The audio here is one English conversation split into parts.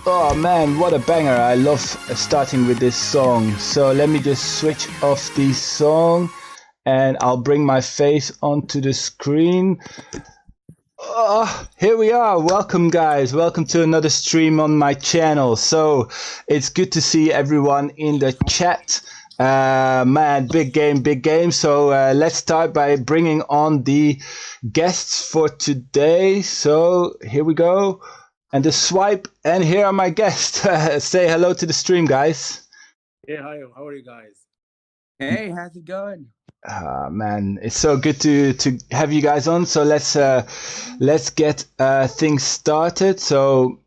Oh man, what a banger. I love starting with this song. So let me just switch off the song and I'll bring my face onto the screen. Oh, here we are. Welcome, guys. Welcome to another stream on my channel. So it's good to see everyone in the chat. Man, big game, big game. So let's start by bringing on the guests for today. So here we go. And the swipe, and here are my guests. Say hello to the stream, guys. Hey, hi, how are you guys? Hey, how's it going? Man, it's so good to have you guys on. So let's get things started. So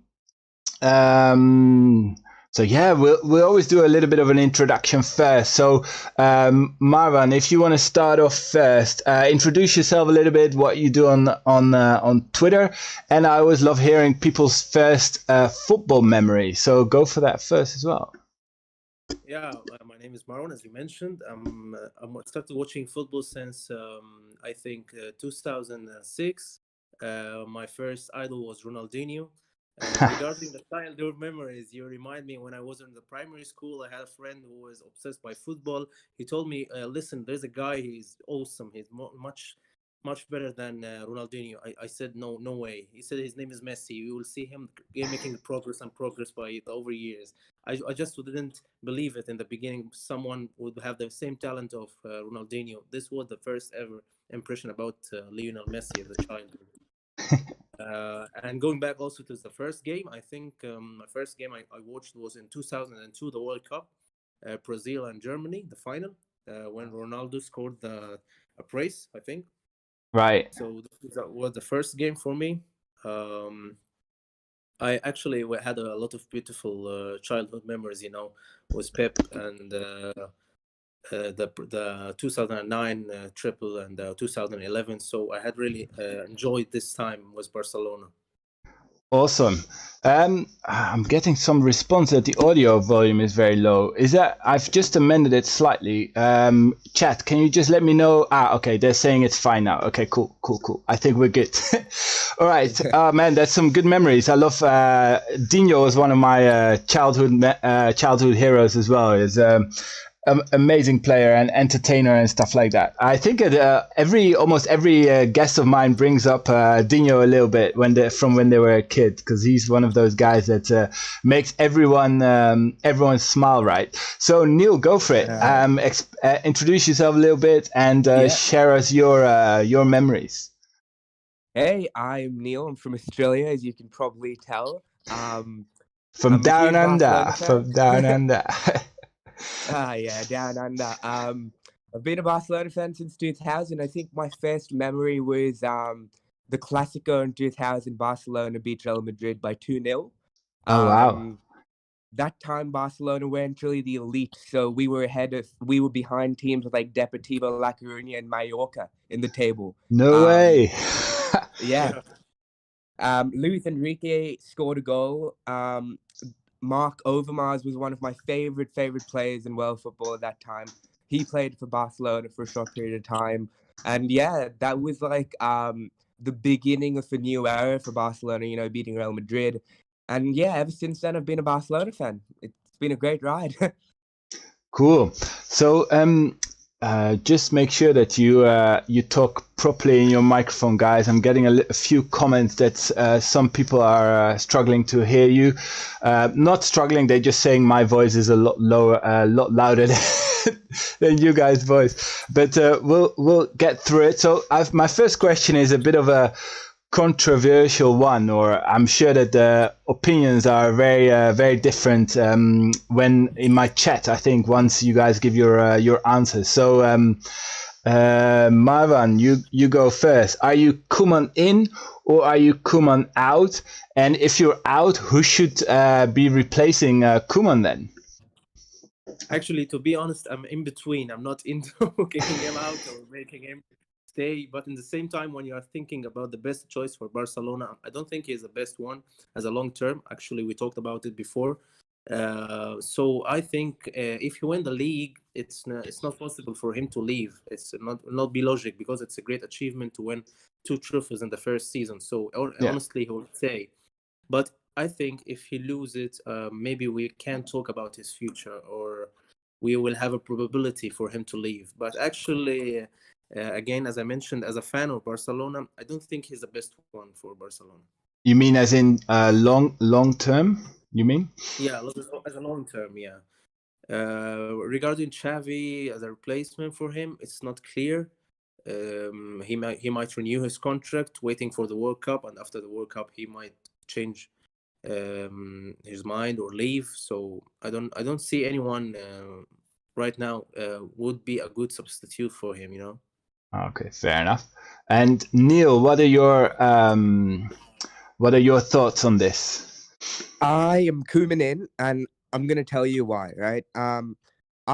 yeah, we'll always do a little bit of an introduction first. So Marwan, if you want to start off first, introduce yourself a little bit, what you do on Twitter, and I always love hearing people's first football memory. So go for that first as well. Yeah, my name is Marwan, as you mentioned. I started watching football since I think 2006. My first idol was Ronaldinho. Regarding the childhood memories, you remind me when I was in the primary school, I had a friend who was obsessed by football. He told me, listen, there's a guy, he's awesome. He's much better than Ronaldinho. I said, no way. He said his name is Messi. You will see him making progress by over years. I just didn't believe it in the beginning. Someone would have the same talent of Ronaldinho. This was the first ever impression about Lionel Messi as a child. And going back also to the first game, I think my first game I watched was in 2002, the World Cup, Brazil and Germany, the final, when Ronaldo scored a brace, I think. Right. So that was the first game for me. I actually had a lot of beautiful childhood memories, with Pep and the 2009 triple and 2011. So I had really enjoyed this time with Barcelona. Awesome. I'm getting some response that the audio volume is very low. Is that I've just amended it slightly. Chat, can you just let me know? Okay, they're saying it's fine now. Okay, cool. I think we're good. All right. Man, that's some good memories. I love Dino was one of my childhood heroes as well. Is amazing player and entertainer and stuff like that. I think almost every guest of mine brings up Dino a little bit from when they were a kid, because he's one of those guys that makes everyone smile, right? So Neal, go for it. Introduce yourself a little bit and share us your memories. Hey, I'm Neal. I'm from Australia, as you can probably tell. From down under. Yeah, down under. I've been a Barcelona fan since 2000. I think my first memory was the Clásico in 2000. Barcelona beat Real Madrid by 2-0. Oh, wow. That time Barcelona weren't really the elite, so we were behind teams like Deportivo La Coruña and Mallorca in the table. No way. Yeah. Luis Enrique scored a goal. Marc Overmars was one of my favorite players in world football at that time. He played for Barcelona for a short period of time. And yeah, that was like the beginning of a new era for Barcelona, beating Real Madrid. And yeah, ever since then, I've been a Barcelona fan. It's been a great ride. Cool. So just make sure that you talk properly in your microphone, guys. I'm getting a few comments that some people are struggling to hear you. Not struggling, they're just saying my voice is a lot lower, a lot louder than you guys' voice. But we'll get through it. So my first question is a bit of a controversial one, or I'm sure that the opinions are very different when in my chat. I think once you guys give your answers. So Marwan, you go first. Are you Koeman in or are you Koeman out? And if you're out, who should be replacing Koeman then? Actually, to be honest, I'm in between. I'm not into kicking him out or making him stay. But in the same time, when you are thinking about the best choice for Barcelona, I don't think he's the best one as a long term. Actually, we talked about it before. So I think if he win the league, it's not possible for him to leave. It's not be logic, because it's a great achievement to win 2 trophies in the first season. So honestly, he would say. But I think if he loses, maybe we can talk about his future, or we will have a probability for him to leave. But actually, again, as I mentioned, as a fan of Barcelona, I don't think he's the best one for Barcelona. You mean as in long term? You mean? Yeah, as a long term, yeah. Regarding Xavi as a replacement for him, it's not clear. He might renew his contract, waiting for the World Cup, and after the World Cup, he might change his mind or leave. So I don't see anyone right now would be a good substitute for him. Okay, fair enough. And Neil, what are your thoughts on this? I am Koeman in, and I'm gonna tell you why. Right.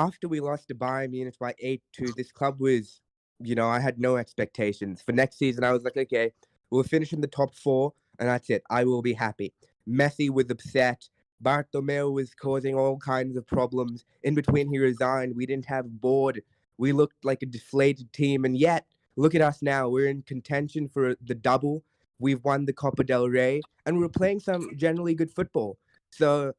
After we lost to Bayern Munich by 8-2, this club was, I had no expectations for next season. I was like, okay, we'll finish in the top 4, and that's it. I will be happy. Messi was upset. Bartomeu was causing all kinds of problems. In between, he resigned. We didn't have board. We looked like a deflated team, and yet look at us now. We're in contention for the double. We've won the Copa del Rey, and we're playing some generally good football. So,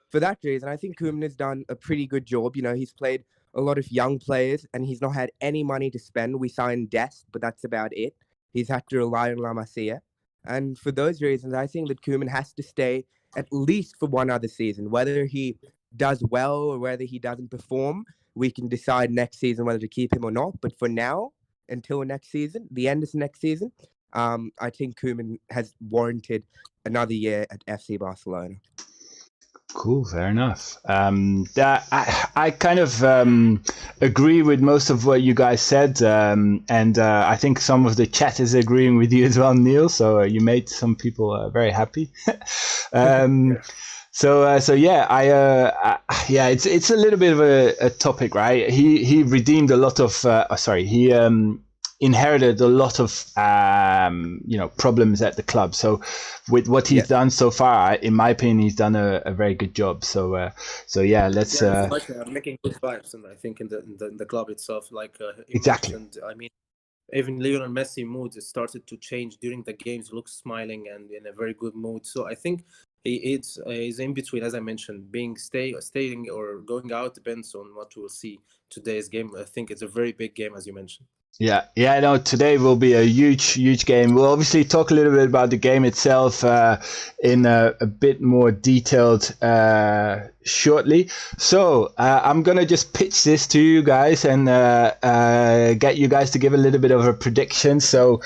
for that reason, I think Koeman has done a pretty good job. He's played a lot of young players, and he's not had any money to spend. We signed Dest, but that's about it. He's had to rely on La Masia. And for those reasons, I think that Koeman has to stay at least for one other season. Whether he does well or whether he doesn't perform, we can decide next season whether to keep him or not. But for now, until next season, the end of next season, I think Koeman has warranted another year at FC Barcelona. Cool, fair enough. I kind of agree with most of what you guys said, and I think some of the chat is agreeing with you as well, Neil. So you made some people very happy. So yeah, it's a little bit of a topic, right? He redeemed a lot of he inherited a lot of problems at the club. So with what he's done so far, in my opinion, he's done a very good job. So yeah, let's it's like making good vibes, and I think in the club itself, like exactly. I mean, even Lionel Messi mood started to change during the games. Looks smiling and in a very good mood. So I think he's in between, as I mentioned, staying or going out depends on what we'll see today's game. I think it's a very big game, as you mentioned. Yeah, no, today will be a huge game. We'll obviously talk a little bit about the game itself in a bit more detailed shortly. So I'm going to just pitch this to you guys and get you guys to give a little bit of a prediction. So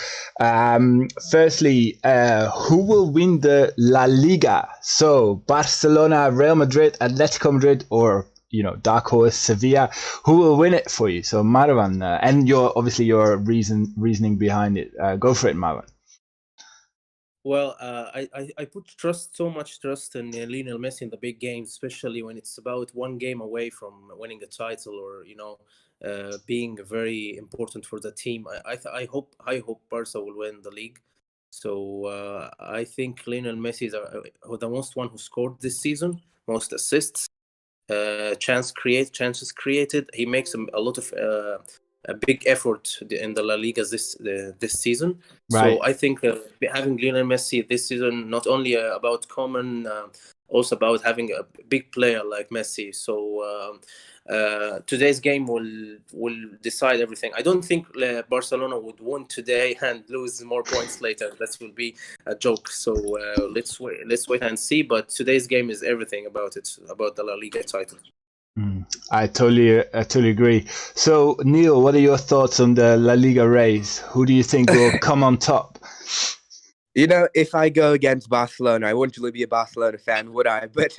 firstly, who will win the La Liga? So Barcelona, Real Madrid, Atletico Madrid, or dark horse Sevilla. Who will win it for you? So Marwan, and your reasoning behind it. Go for it, Marwan. Well, I put so much trust in Lionel Messi in the big games, especially when it's about one game away from winning a title or being very important for the team. I hope Barca will win the league. So I think Lionel Messi is the most one who scored this season, most assists. Chances created. He makes a lot of a big effort in the La Liga this season. Right. So I think having Lionel Messi this season not only about Koeman, also about having a big player like Messi. So today's game will decide everything. I don't think Barcelona would win today and lose more points later. That will be a joke. So let's wait and see. But today's game is everything about the La Liga title. I totally agree. So Neil, what are your thoughts on the La Liga race? Who do you think will come on top? If I go against Barcelona, I wouldn't really be a Barcelona fan, would I? But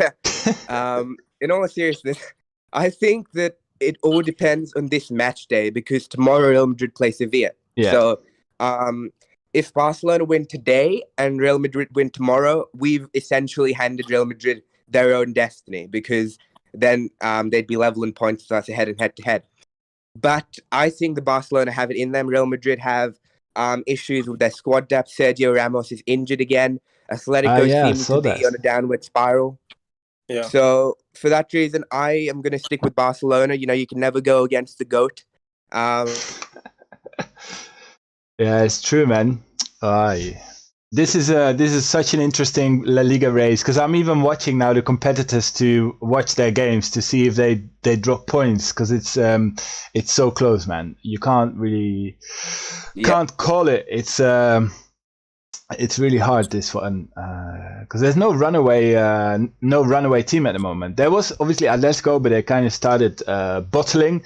in all seriousness, I think that it all depends on this match day, because tomorrow Real Madrid play Sevilla. Yeah. So if Barcelona win today and Real Madrid win tomorrow, we've essentially handed Real Madrid their own destiny, because then they'd be level in points with us ahead and head-to-head. But I think the Barcelona have it in them. Real Madrid have issues with their squad depth. Sergio Ramos is injured again. Atletico seems to be on a downward spiral. Yeah. So for that reason, I am going to stick with Barcelona. You can never go against the GOAT. Yeah, it's true, man. This is such an interesting La Liga race because I'm even watching now the competitors to watch their games to see if they drop points because it's so close, man. You can't really can't call it. It's really hard, this one, because there's no runaway team at the moment. There was obviously Atletico, but they kind of started bottling.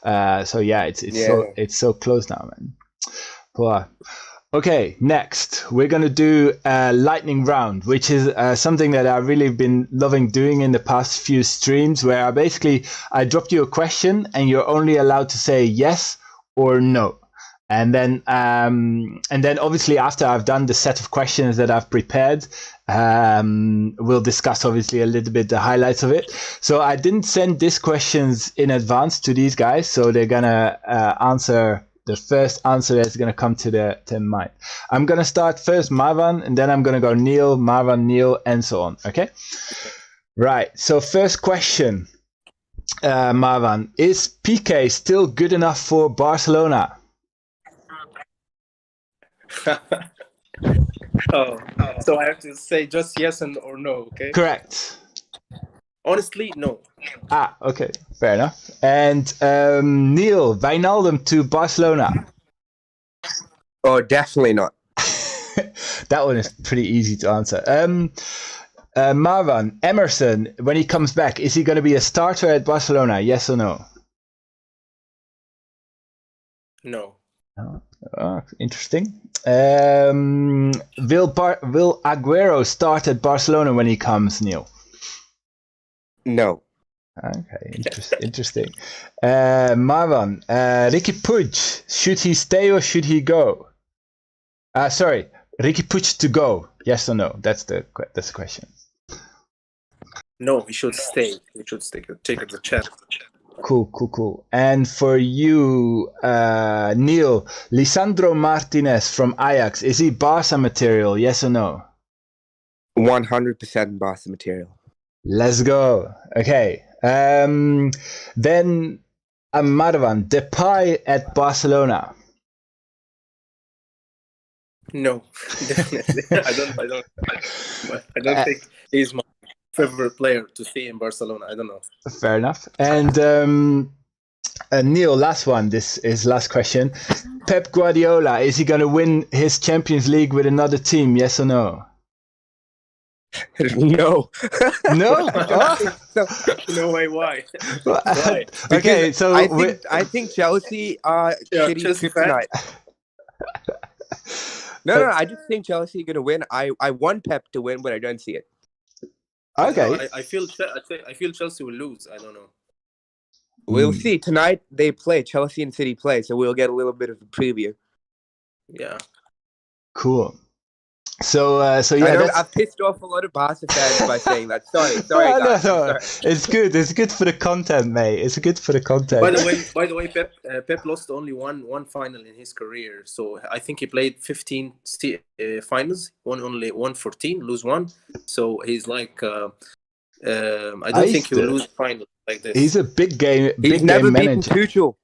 So yeah, it's so close now, man. Wow. Okay, next we're gonna do a lightning round, which is something that I've really been loving doing in the past few streams, where I dropped you a question and you're only allowed to say yes or no. And then obviously after I've done the set of questions that I've prepared, we'll discuss obviously a little bit the highlights of it. So I didn't send these questions in advance to these guys, so they're gonna answer the first answer that's gonna come to their mind. I'm gonna start first Marwan, and then I'm gonna go Neal, Marwan, Neal, and so on. Okay? Right. So first question, Marwan, is Pique still good enough for Barcelona? So I have to say just yes or no, okay? Correct. Honestly, no. Okay, fair enough. And Neal, Wijnaldum to Barcelona. Oh, definitely not. That one is pretty easy to answer. Marwan, Emerson, when he comes back, is he going to be a starter at Barcelona? Yes or no? No. Interesting. Will Aguero start at Barcelona when he comes, Neal? No. Okay, interesting. Marwan, Ricky Puig, should he stay or should he go? Sorry, Ricky Puig to go. Yes or no? That's the question. No, he should stay. He should take the chance. Cool. And for you, Neal, Lisandro Martinez from Ajax, is he Barca material? Yes or no? 100% Barca material. Let's go. Okay. Then Marwan, Depay at Barcelona. No, definitely. I don't think he's my favorite player to see in Barcelona. I don't know. Fair enough. And Neal, last one. This is last question. Pep Guardiola, is he going to win his Champions League with another team? Yes or no? No. No? No way. Why? Why? Okay, so I think Chelsea are shitty Chelsea tonight. No, I just think Chelsea are gonna win. I want Pep to win, but I don't see it. Okay. I feel Chelsea will lose. I don't know. We'll see. Tonight they play. Chelsea and City play, so we'll get a little bit of a preview. Yeah. Cool. So yeah, I've pissed off a lot of Barca fans by saying that. Sorry, guys. No. It's good. It's good for the content, mate. It's good for the content. By the way, Pep lost only one final in his career. So I think he played 15 finals, only 14, lose one. So he's like, I don't think he will lose finals like this. He's a big game. He's never beaten manager. Tuchel.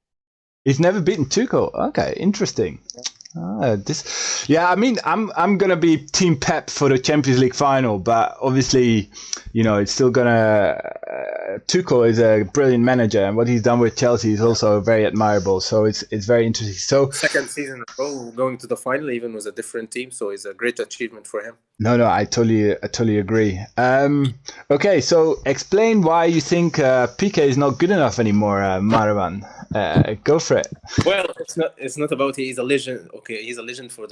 He's never beaten Tuchel. Okay, interesting. I mean, I'm gonna be Team Pep for the Champions League final, but obviously, it's still gonna. Tuchel is a brilliant manager, and what he's done with Chelsea is also very admirable. So it's very interesting. So second season in a row going to the final, even with a different team, so it's a great achievement for him. No, I totally agree. Okay, so explain why you think Pique is not good enough anymore, Marwan. Go for it. Well, it's not about he's a legend. Okay, he's a legend for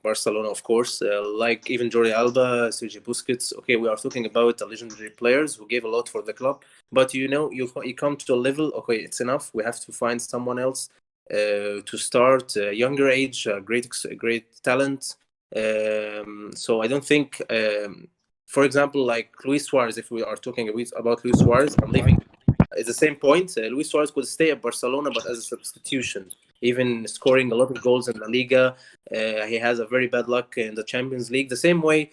Barcelona, of course. Like even Jordi Alba, Sergio Busquets. Okay, we are talking about legendary players who gave a lot for the club. But you come to a level. Okay, it's enough. We have to find someone else to start. Younger age, great talent. So I don't think. For example, like Luis Suarez. If we are talking about Luis Suarez, I'm leaving. At the same point, Luis Suarez could stay at Barcelona, but as a substitution, even scoring a lot of goals in La Liga. He has a very bad luck in the Champions League. The same way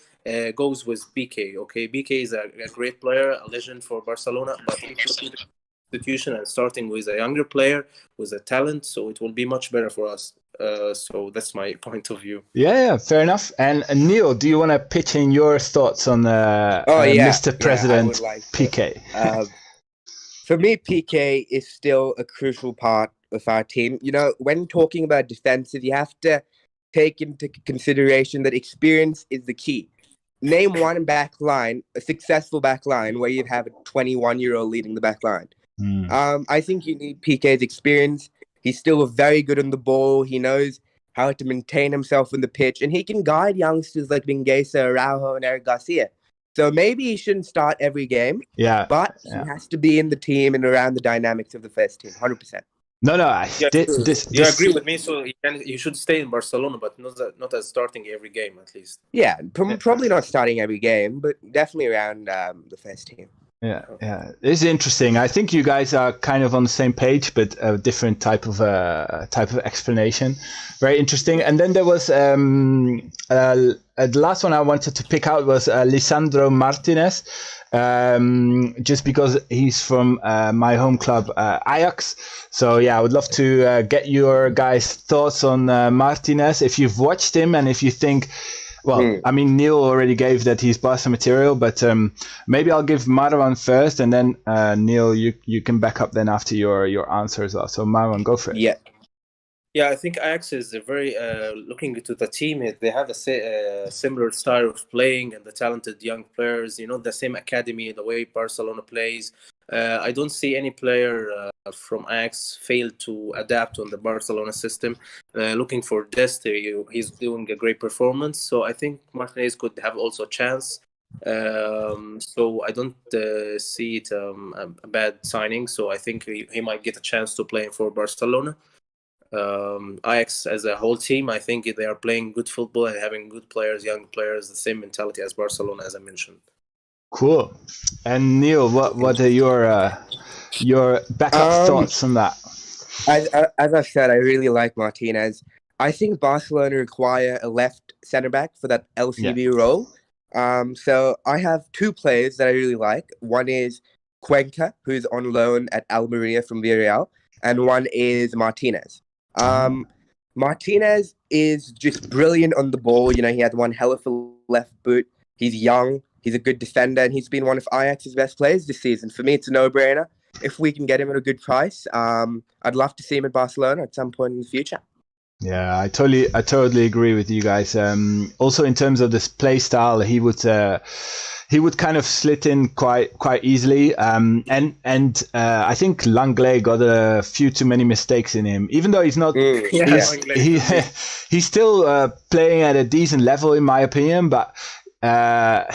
goes with Pique. Okay, Pique is a great player, a legend for Barcelona, but if you substitution and starting with a younger player with a talent, so it will be much better for us. So that's my point of view. Yeah, fair enough. And Neil, do you want to pitch in your thoughts on Mr. I would President like to. Pique? For me, PK is still a crucial part of our team. You know, when talking about defenses, you have to take into consideration that experience is the key. Name one back line, a successful back line, where you'd have a 21-year-old leading the back line. I think you need PK's experience. He's still very good on the ball. He knows how to maintain himself in the pitch, and he can guide youngsters like Mingueza, Araujo, and Eric Garcia. So maybe he shouldn't start every game, but he has to be in the team and around the dynamics of the first team, 100%. No, you agree with me. So you should stay in Barcelona, but not as starting every game at least. Yeah, probably not starting every game, but definitely around the first team. Yeah, it's interesting. I think you guys are kind of on the same page, but a different type of explanation. Very interesting. And then there was the last one I wanted to pick out was Lisandro Martinez, just because he's from my home club Ajax. So yeah, I would love to get your guys' thoughts on Martinez if you've watched him and if you think. Well, I mean, Neal already gave that he's Barca material, but maybe I'll give Marwan first, and then Neal, you can back up then after your answer as well. So Marwan, go for it. Yeah, I think Ajax is very looking into the team. They have a similar style of playing and the talented young players. You know, the same academy, the way Barcelona plays. I don't see any player from Ajax fail to adapt on the Barcelona system. Looking for Dest, he's doing a great performance. So I think Martinez could have also a chance. So I don't see it a bad signing. So I think he might get a chance to play for Barcelona. Ajax as a whole team, I think they are playing good football and having good players, young players, the same mentality as Barcelona, as I mentioned. Cool. And Neal, what are your backup thoughts on that? As I said, I really like Martinez. I think Barcelona require a left centre back for that LCB role. So I have two players that I really like. One is Cuenca, who's on loan at Almeria from Villarreal, and one is Martinez. Martinez is just brilliant on the ball. You know, he had one hell of a left boot. He's young. He's a good defender, and he's been one of Ajax's best players this season. For me, it's a no-brainer. If we can get him at a good price, I'd love to see him at Barcelona at some point in the future. Yeah, I totally agree with you guys. Also, in terms of this play style, he would kind of slit in quite easily. And I think Langley got a few too many mistakes in him, even though he's not. He's still playing at a decent level, in my opinion, but.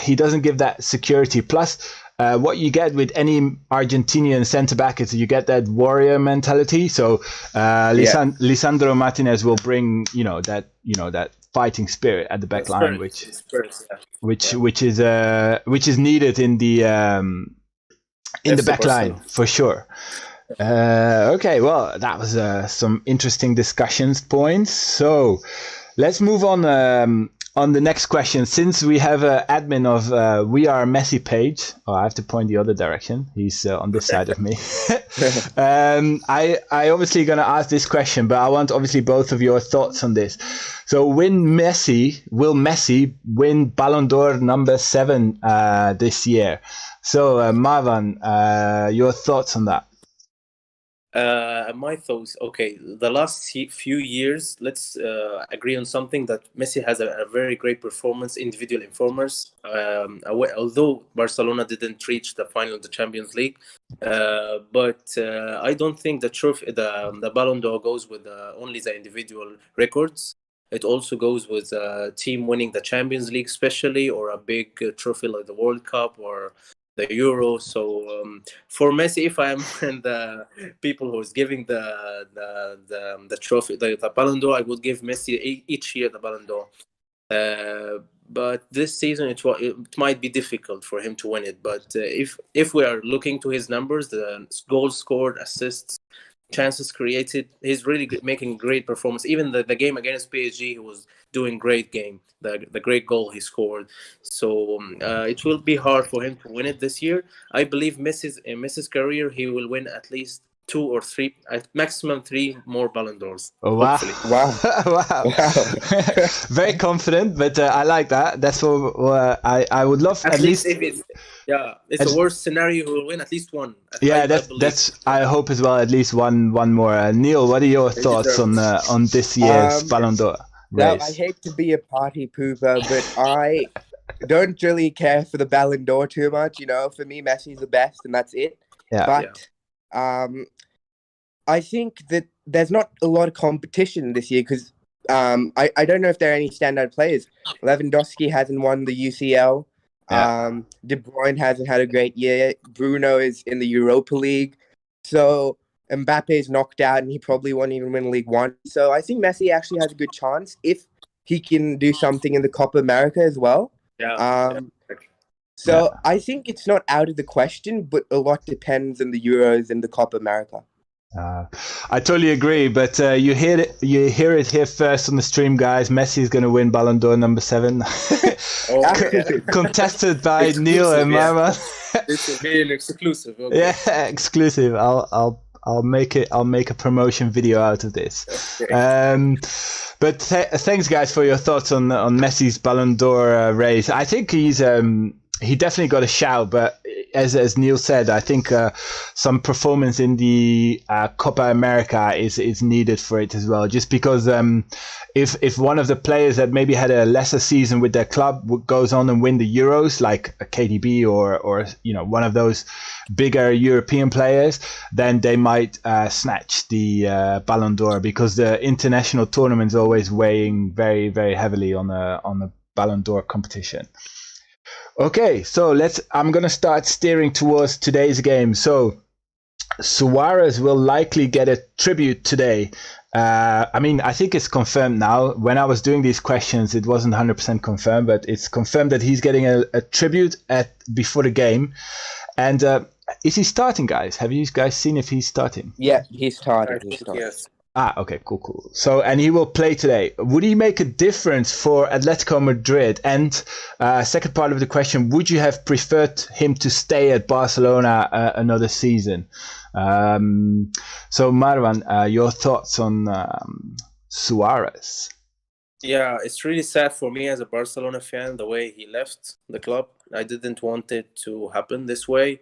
He doesn't give that security. Plus, what you get with any Argentinian centre back is you get that warrior mentality. So Lisandro Martinez will bring that fighting spirit at the back line, which is needed in the back line for sure. Okay, well, that was some interesting discussions points. So let's move on the next question. Since we have an admin of We Are Messi page, I have to point the other direction. He's on this side of me. I obviously going to ask this question, but I want obviously both of your thoughts on this. So will Messi win Ballon d'Or number 7 this year? So Marwan, your thoughts on that? My thoughts. Okay, the last few years, let's agree on something that Messi has a very great performance, individual performance. Although Barcelona didn't reach the final of the Champions League, but I don't think the trophy, the Ballon d'Or goes with only the individual records. It also goes with a team winning the Champions League, especially, or a big trophy like the World Cup or the Euro. So for Messi, if I'm in the people who's giving the trophy, the Ballon d'Or, I would give Messi each year the Ballon d'Or. But this season, it might be difficult for him to win it. But if we are looking to his numbers, the goals scored, assists, chances created, he's really making great performance. Even the game against PSG, he was doing great game. The great goal he scored. So it will be hard for him to win it this year. I believe Messi's career, he will win at least 2 or 3, maximum 3 more Ballon d'Ors. Oh, wow. Hopefully. Wow. Very confident, but I like that. That's what I would love. At least if it's the worst scenario, he will win at least one. Yeah, I believe. that's I hope as well. At least one more. Neil, what are your thoughts on this year's Ballon d'Or race? Now, I hate to be a party pooper, but I don't really care for the Ballon d'Or too much. You know, for me, Messi's the best, and that's it. Yeah. But I think that there's not a lot of competition this year because I don't know if there are any standout players. Lewandowski hasn't won the UCL. De Bruyne hasn't had a great year. Bruno is in the Europa League. So Mbappe's knocked out and he probably won't even win League One. So I think Messi actually has a good chance if he can do something in the Copa America as well. So I think it's not out of the question, but a lot depends on the Euros and the Copa America. I totally agree, but you hear it here first on the stream, guys. Messi is going to win Ballon d'Or number 7, contested by Neal and Marwan. This will be an exclusive. Okay. Yeah, exclusive. I'll make a promotion video out of this. Okay. But thanks, guys, for your thoughts on Messi's Ballon d'Or race. I think he definitely got a shout, but as Neal said, I think some performance in the Copa America is needed for it as well. Just because if one of the players that maybe had a lesser season with their club goes on and win the Euros, like a KDB or one of those bigger European players, then they might snatch the Ballon d'Or, because the international tournament's always weighing very, very heavily on the Ballon d'Or competition. Okay, so I'm going to start steering towards today's game. So Suarez will likely get a tribute today. I think it's confirmed now. When I was doing these questions, it wasn't 100% confirmed, but it's confirmed that he's getting a tribute before the game. And is he starting, guys? Have you guys seen if he's starting? Yeah, he's starting. Yes. Okay, cool. So, and he will play today. Would he make a difference for Atletico Madrid? And second part of the question, would you have preferred him to stay at Barcelona another season? So, Marwan, your thoughts on Suarez? Yeah, it's really sad for me as a Barcelona fan, the way he left the club. I didn't want it to happen this way.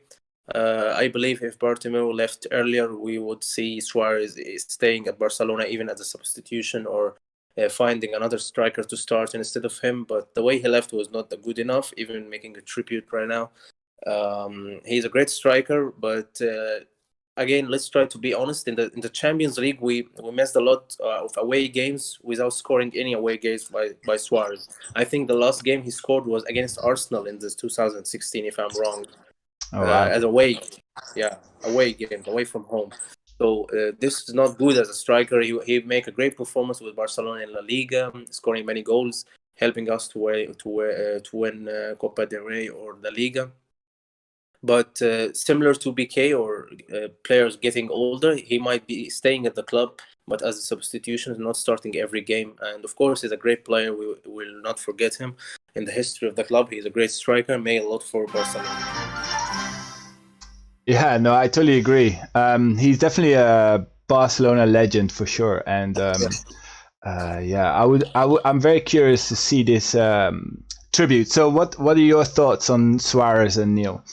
I believe if Bartomeu left earlier, we would see Suarez staying at Barcelona even as a substitution, or finding another striker to start instead of him. But the way he left was not good enough, even making a tribute right now. He's a great striker, but again, let's try to be honest. In the Champions League, we missed a lot of away games without scoring any away games by Suarez. I think the last game he scored was against Arsenal in this 2016, if I'm wrong. As away game, away from home. So this is not good as a striker. He make a great performance with Barcelona in La Liga, scoring many goals, helping us to win Copa del Rey or the Liga. But similar to Pique or players getting older, he might be staying at the club, but as a substitution, not starting every game. And of course, he's a great player. We will not forget him. In the history of the club, he's a great striker, made a lot for Barcelona. Yeah, no, I totally agree. He's definitely a Barcelona legend for sure, and I'm very curious to see this tribute. So, what are your thoughts on Suarez and Neal?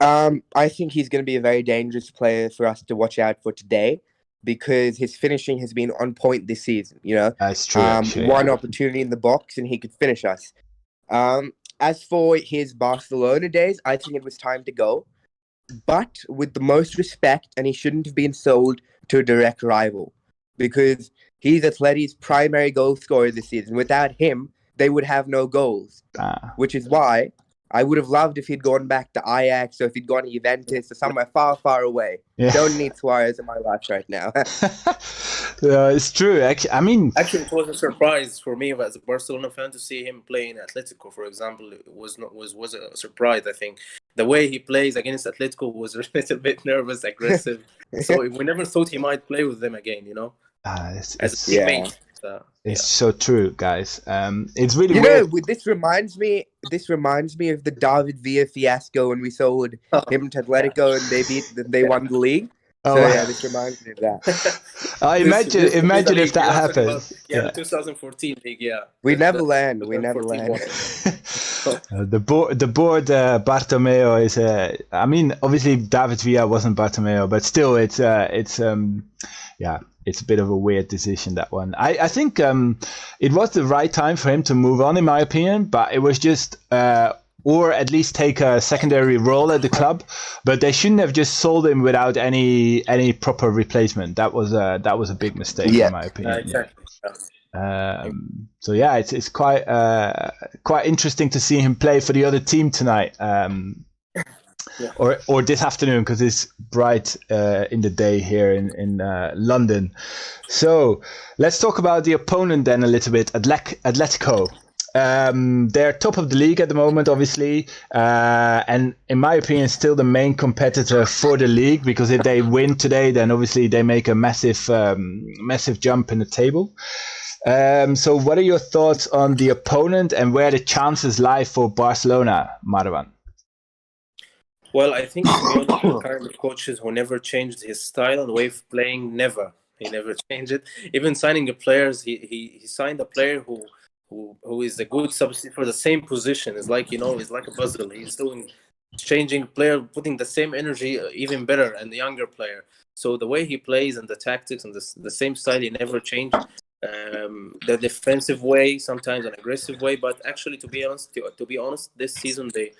I think he's going to be a very dangerous player for us to watch out for today, because his finishing has been on point this season. That's true. One opportunity in the box and he could finish us. As for his Barcelona days, I think it was time to go, but with the most respect, and he shouldn't have been sold to a direct rival, because he's Atleti's primary goal scorer this season. Without him, they would have no goals, which is why I would have loved if he'd gone back to Ajax, or if he'd gone to Juventus or somewhere far, far away. Yeah. Don't need Suarez in my life right now. It's true. Actually, it was a surprise for me as a Barcelona fan to see him play in Atletico, for example. It was a surprise. I think the way he plays against Atletico was a little bit nervous, aggressive. So we never thought he might play with them again. As a teammate. It's so true, guys. It's really weird. This reminds me of the David Villa fiasco when we sold him to Atletico and they won the league. So Oh, yeah, this reminds me of that. Imagine if that happens. The 2014 league. Yeah, We never the land. We never 2014 land. one. The board Bartomeu is I mean, obviously David Villa wasn't Bartomeu, but still it's it's a bit of a weird decision, that one. I think it was the right time for him to move on, in my opinion, but it was just or at least take a secondary role at the club, but they shouldn't have just sold him without any proper replacement. That was a big mistake, in my opinion. Exactly. So yeah, it's quite interesting to see him play for the other team tonight, or this afternoon, because it's bright in the day here in London. So let's talk about the opponent then a little bit. Atletico. They're top of the league at the moment, obviously, and in my opinion, still the main competitor for the league, because if they win today, then obviously they make a massive jump in the table. So what are your thoughts on the opponent and where the chances lie for Barcelona, Marwan? Well, I think Simeone is the kind of coaches who never changed his style and way of playing. Never. He never changed it. Even signing the players, he signed a player who is a good substitute for the same position. It's like, it's like a puzzle. He's doing changing player, putting the same energy, even better, and the younger player. So the way he plays and the tactics and the same style, he never changed. The defensive way, sometimes an aggressive way, but actually, to be honest, this season they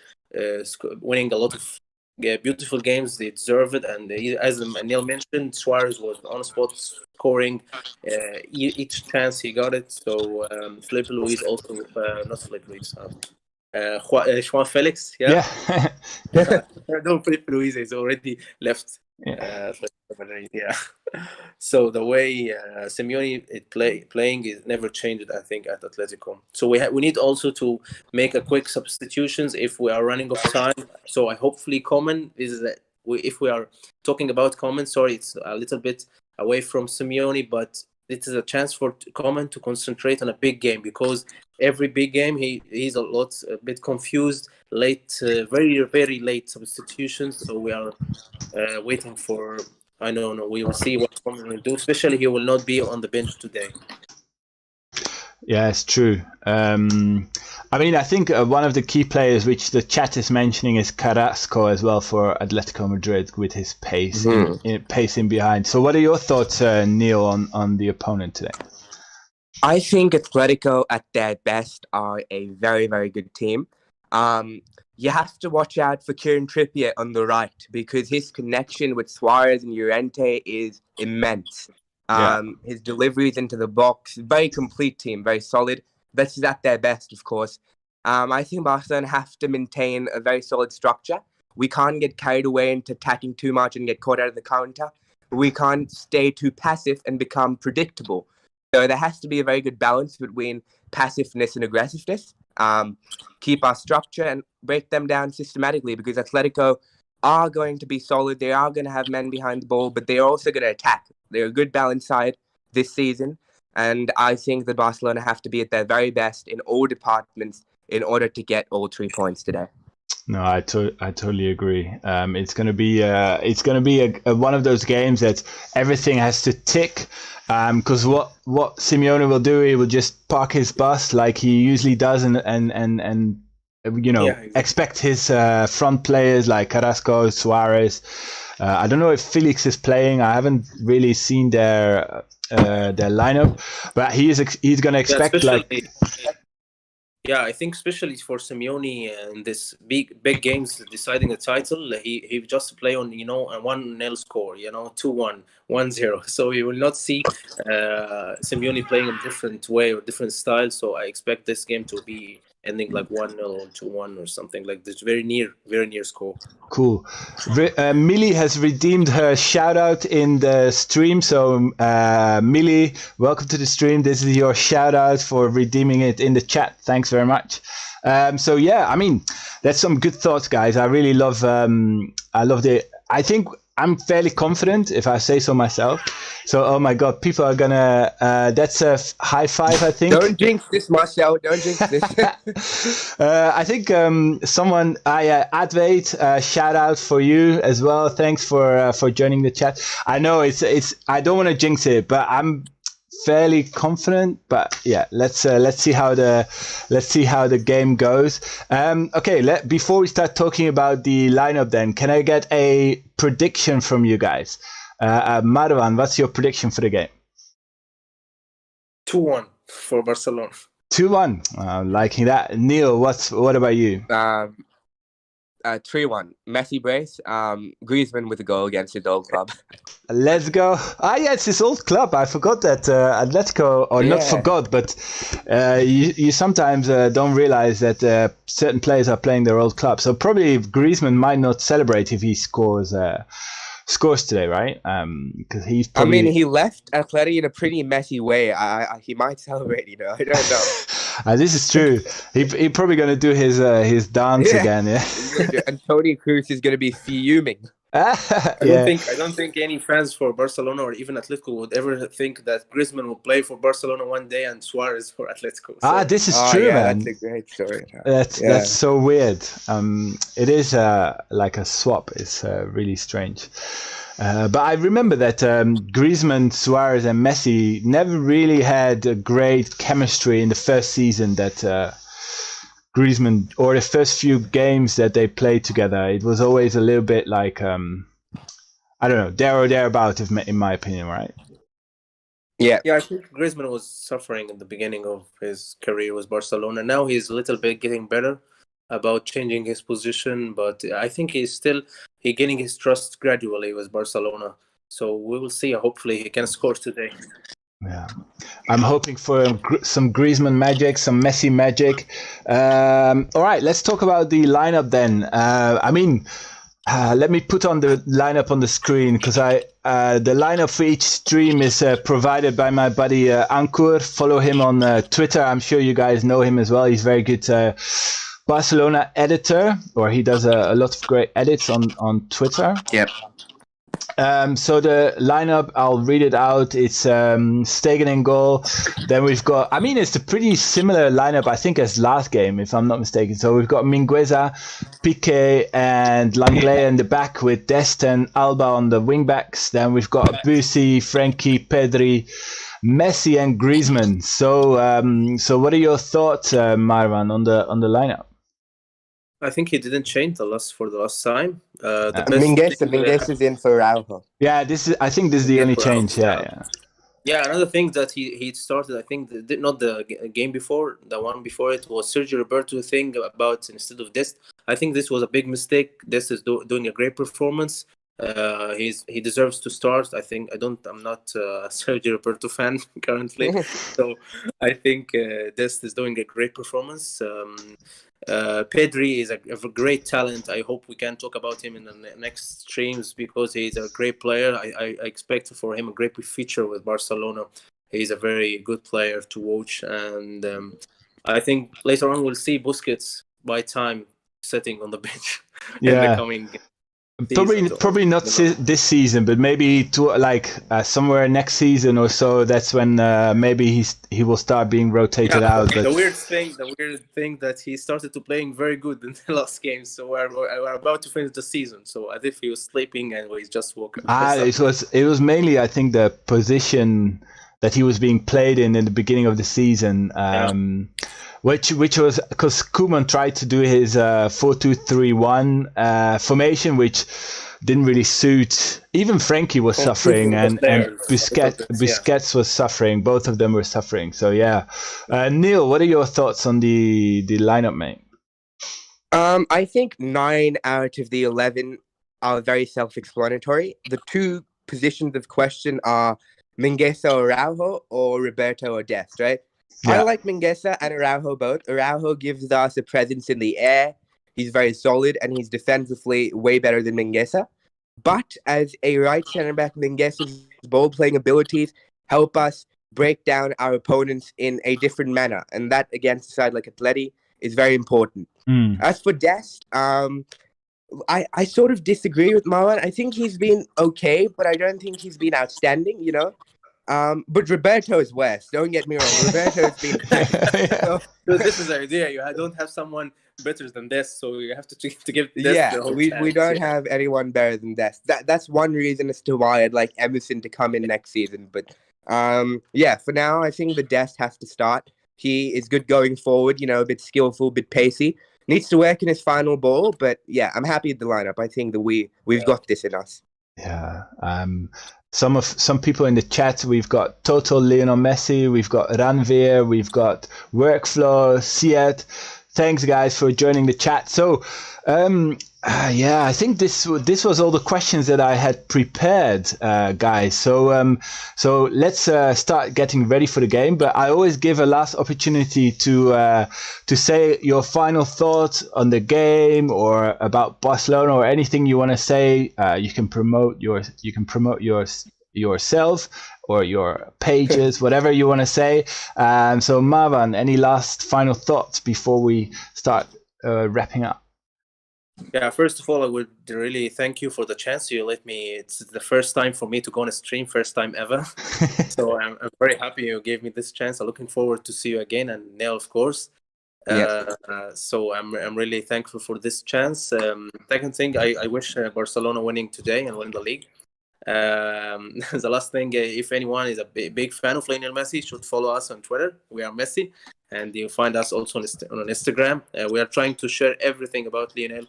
winning a lot of beautiful games. They deserve it, and as Neal mentioned, Suarez was on spot scoring each chance he got it. So Felipe Luis also, not Felipe Luis, João Felix, yeah. No, Felipe Luis is already left. So the way Simeone playing is never changed, I think, at Atletico. So we need also to make a quick substitutions if we are running off time. So hopefully Koeman if we are talking about Koeman, sorry, it's a little bit away from Simeone, but it is a chance for Koeman to concentrate on a big game, because every big game he's a bit confused, late, very very late substitutions. So we are waiting for. I don't know. We will see what Koeman will do. Especially, he will not be on the bench today. Yeah, it's true. I mean, I think one of the key players, which the chat is mentioning, is Carrasco as well for Atletico Madrid, with his pace, pacing behind. So what are your thoughts, Neal, on the opponent today? I think Atletico at their best are a very, very good team. You have to watch out for Kieran Trippier on the right, because his connection with Suarez and Llorente is immense. His deliveries into the box, very complete team, very solid. This is at their best, of course. I think Barcelona have to maintain a very solid structure. We can't get carried away into attacking too much and get caught out of the counter. We can't stay too passive and become predictable. So there has to be a very good balance between passiveness and aggressiveness. Keep our structure and break them down systematically, because Atletico are going to be solid. They are going to have men behind the ball, but they're also going to attack. They're a good balanced side this season, and I think that Barcelona have to be at their very best in all departments in order to get all 3 points today. No, I totally agree. It's going to be one of those games that everything has to tick. Because what Simeone will do, he will just park his bus like he usually does, and expect his front players like Carrasco, Suarez. I don't know if Felix is playing. I haven't really seen their lineup, but he's going to expect Yeah, I think especially for Simeone in this big games deciding the title, he just play on a 1-0 score, 2-1, 1-0. So you will not see Simeone playing a different way or different style. So I expect this game to be ending like 1-0 or 2-1 or something like this. Very near score. Cool. Millie has redeemed her shout out in the stream. So Millie, welcome to the stream. This is your shout out for redeeming it in the chat. Thanks very much. So yeah, I mean, that's some good thoughts, guys. I really love I think I'm fairly confident, if I say so myself. So, oh my God, people are gonna. That's a high five, I think. Don't jinx this, Marcel. Don't jinx this. I think someone, Advait, shout out for you as well. Thanks for joining the chat. I know it's. I don't want to jinx it, but I'm fairly confident. But yeah, let's see how the game goes. Okay, before we start talking about the lineup, then can I get a prediction from you guys? Marwan, what's your prediction for the game? 2-1 for Barcelona. 2-1. Liking that. Neal, what about you? 3-1. Messi brace. Griezmann with a goal against his old club. Let's go. Yeah, it's his old club. I forgot that Atletico, or not forgot, but you sometimes don't realize that certain players are playing their old club. So probably Griezmann might not celebrate if he scores today, right? Because he's probably... I mean, he left Atleti in a pretty messy way. He might celebrate, I don't know. This is true. He probably going to do his dance again, yeah. And Toni Kroos is going to be fuming. I don't think any fans for Barcelona or even Atletico would ever think that Griezmann will play for Barcelona one day and Suarez for Atletico. So. This is true, man. That's a great story. That's so weird. It is like a swap. It's really strange. But I remember that Griezmann, Suarez, and Messi never really had a great chemistry in the first season that Griezmann, or the first few games that they played together. It was always a little bit like, I don't know, there or thereabout, in my opinion, right? Yeah, I think Griezmann was suffering in the beginning of his career with Barcelona. Now he's a little bit getting better about changing his position, but I think he's gaining his trust gradually with Barcelona. So we will see. Hopefully he can score today. Yeah, I'm hoping for some Griezmann magic, some Messi magic. All right, let's talk about the lineup then. Let me put on the lineup on the screen, because the lineup for each stream is provided by my buddy Ankur. Follow him on Twitter. I'm sure you guys know him as well. He's very good Barcelona editor, or he does a lot of great edits on Twitter. Yep. So the lineup, I'll read it out. It's Stegen in goal. Then we've got, it's a pretty similar lineup, I think, as last game, if I'm not mistaken. So we've got Mingueza, Pique, and Langley in the back, with Dest and Alba on the wing backs. Then we've got Busi, Frankie, Pedri, Messi, and Griezmann. So what are your thoughts, Marwan, on the lineup? I think he didn't change for the last time. Mingueza is in for Araujo. Yeah, I think this is the only change. Yeah. Another thing that he started, I think, not the game before, the one before it was Sergio Roberto thing about instead of Dest. I think this was a big mistake. Dest is doing a great performance. He deserves to start. I'm not a Sergio Roberto fan currently, so I think Dest is doing a great performance. Pedri is a great talent. I hope we can talk about him in the next streams, because he's a great player. I expect for him a great future with Barcelona. He's a very good player to watch, and I think later on we'll see Busquets by time sitting on the bench in the coming Probably not this season, but maybe somewhere next season or so. That's when maybe he will start being rotated out. But... The weird thing that he started to playing very good in the last game. So we're about to finish the season. So as if he was sleeping and he's just woken. It was mainly, I think, the position that he was being played in the beginning of the season. Which was because Koeman tried to do his 4-2-3-1 formation, which didn't really suit. Even Frankie was suffering, and Busquets was suffering. Both of them were suffering. So yeah, Neal, what are your thoughts on the lineup, mate? I think 9 out of the 11 are very self-explanatory. The two positions of question are Mingueza Araujo or Roberto or Dest, right? Yeah. I like Mingueza and Araujo both. Araujo gives us a presence in the air. He's very solid, and he's defensively way better than Mingueza. But as a right centre-back, Mingueza's ball-playing abilities help us break down our opponents in a different manner. And that, against a side like Atleti, is very important. As for Dest, I sort of disagree with Marwan. I think he's been okay, but I don't think he's been outstanding, you know. But Roberto is worse. Don't get me wrong. Roberto's been great. So this is the idea. You don't have someone better than this, so you have to give this Yeah, the whole we chance. don't have anyone better than Dest. That's one reason as to why I'd like Emerson to come in next season. But yeah, for now I think the Dest has to start. He is good going forward, you know, a bit skillful, a bit pacey. Needs to work in his final ball, but yeah, I'm happy with the lineup. I think that we've got this in us. Yeah. Some people in the chat, we've got Total Lionel Messi, we've got Ranveer, we've got Workflow, Siet. Thanks guys for joining the chat. So yeah, I think this was all the questions that I had prepared, guys. So so let's start getting ready for the game. But I always give a last opportunity to say your final thoughts on the game or about Barcelona or anything you want to say. You can promote yourself or your pages, whatever you want to say. So Marwan, any last final thoughts before we start wrapping up? Yeah, first of all, I would really thank you for the chance you let me. It's the first time for me to go on a stream, first time ever. So I'm very happy you gave me this chance. I'm looking forward to see you again, and Neal, of course. So I'm really thankful for this chance. Second thing, I wish Barcelona winning today and win the league. The last thing, if anyone is a big fan of Lionel Messi, should follow us on Twitter. We are Messi, and you'll find us also on Instagram. We are trying to share everything about Lionel,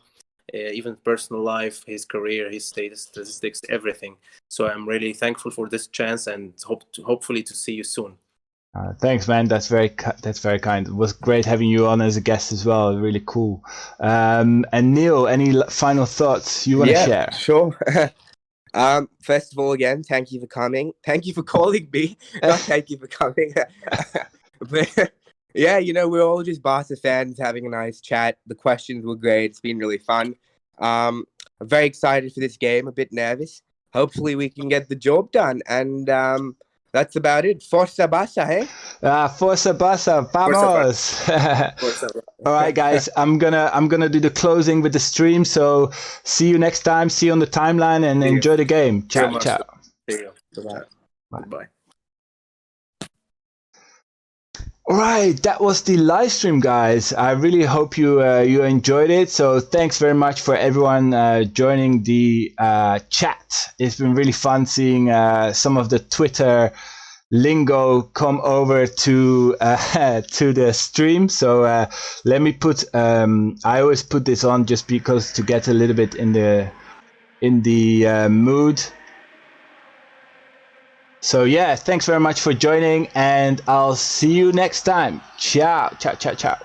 even personal life, his career, his statistics, everything. So I'm really thankful for this chance, and hopefully to see you soon. Thanks, man. That's very kind. It was great having you on as a guest as well. Really cool. And Neal, any final thoughts you want to share? Sure. First of all, again, thank you for coming. Thank you for calling me. Not thank you for coming. But yeah, you know, we're all just Barca fans having a nice chat. The questions were great. It's been really fun. I'm very excited for this game. A bit nervous. Hopefully, we can get the job done. And that's about it. Forza Barca, hey? Forza Barca, vamos! Forza. All right, guys. I'm gonna do the closing with the stream. So see you next time. See you on the timeline and enjoy the game. Ciao, ciao. See you. Bye. All right, that was the live stream, guys. I really hope you enjoyed it. So thanks very much for everyone joining the chat. It's been really fun seeing some of the Twitter lingo come over to the stream. So let me put. I always put this on just because to get a little bit in the mood. So yeah, thanks very much for joining, and I'll see you next time. Ciao, ciao, ciao, ciao.